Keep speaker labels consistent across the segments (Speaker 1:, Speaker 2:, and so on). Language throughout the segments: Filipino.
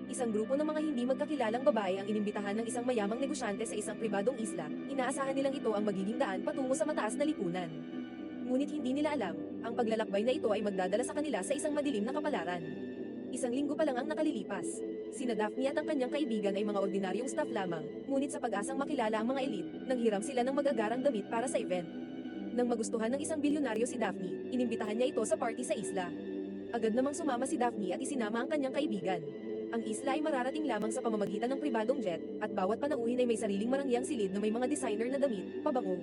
Speaker 1: Isang grupo ng mga hindi magkakilalang babae ang inimbitahan ng isang mayamang negosyante sa isang pribadong isla. Inaasahan nilang ito ang magiging daan patungo sa mataas na lipunan. Ngunit hindi nila alam, ang paglalakbay na ito ay magdadala sa kanila sa isang madilim na kapalaran. Isang linggo pa lang ang nakalilipas. Sina Daphne at ang kanyang kaibigan ay mga ordinaryong staff lamang, ngunit sa pag-asang makilala ang mga elite, nanghiram sila ng magagarang damit para sa event. Nang magustuhan ng isang bilyonaryo si Daphne, inimbitahan niya ito sa party sa isla. Agad namang sumama si Daphne at isinama ang kanyang kaibigan. Ang isla ay mararating lamang sa pamamagitan ng pribadong jet, at bawat panauhin ay may sariling marangyang silid na may mga designer na damit, pabango,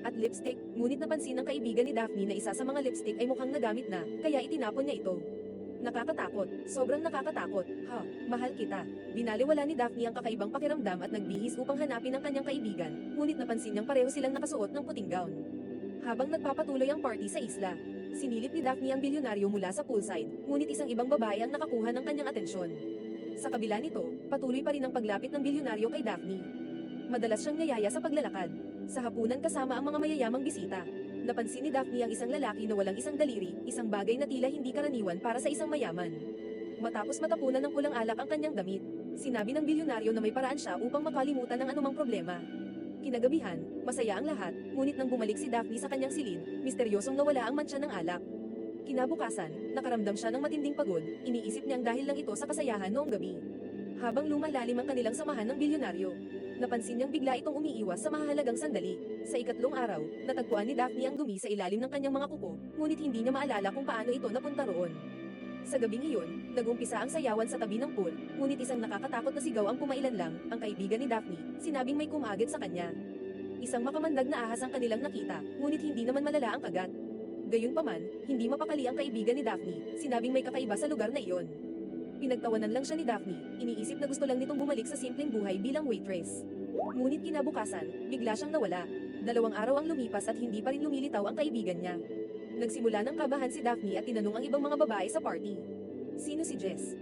Speaker 1: at lipstick, ngunit napansin ng kaibigan ni Daphne na isa sa mga lipstick ay mukhang nagamit na, kaya itinapon niya ito. Nakakatakot, sobrang nakakatakot, ha, mahal kita. Binaliwala ni Daphne ang kakaibang pakiramdam at nagbihis upang hanapin ang kanyang kaibigan, ngunit napansin niyang pareho silang nakasuot ng puting gown. Habang nagpapatuloy ang party sa isla, sinilip ni Daphne ang bilyonaryo mula sa poolside, ngunit isang ibang babae ang nakakuha ng kanyang atensyon. Sa kabila nito, patuloy pa rin ang paglapit ng bilyonaryo kay Daphne. Madalas siyang niyaya sa paglalakad. Sa hapunan kasama ang mga mayayamang bisita. Napansin ni Daphne ang isang lalaki na walang isang daliri, isang bagay na tila hindi karaniwan para sa isang mayaman. Matapos matapunan ng pulang alak ang kanyang damit, sinabi ng bilyonaryo na may paraan siya upang makalimutan ng anumang problema. Kinagabihan, masaya ang lahat, ngunit nang bumalik si Daphne sa kanyang silid, misteryosong nawala ang mantsa ng alak. Kinabukasan, nakaramdam siya ng matinding pagod, iniisip niyang dahil lang ito sa kasayahan noong gabi. Habang lumalalim ang kanilang samahan ng bilyonaryo, napansin niyang bigla itong umiiwas sa mahalagang sandali. Sa ikatlong araw, natagpuan ni Daphne ang dumi sa ilalim ng kanyang mga kuko, ngunit hindi niya maalala kung paano ito napunta roon. Sa gabing iyon, nagumpisa ang sayawan sa tabi ng pool, ngunit isang nakakatakot na sigaw ang pumailan lang, ang kaibigan ni Daphne, sinabing may kumagit sa kanya. Isang makamandag na ahas ang kanilang nakita, ngunit hindi naman malala ang kagat. Gayunpaman, hindi mapakali ang kaibigan ni Daphne, sinabing may kakaiba sa lugar na iyon. Pinagtawanan lang siya ni Daphne, iniisip na gusto lang nitong bumalik sa simpleng buhay bilang waitress. Ngunit kinabukasan, bigla siyang nawala. 2 araw ang lumipas at hindi pa rin lumilitaw ang kaibigan niya. Nagsimula ng kabahan si Daphne at tinanong ang ibang mga babae sa party. Sino si Jess?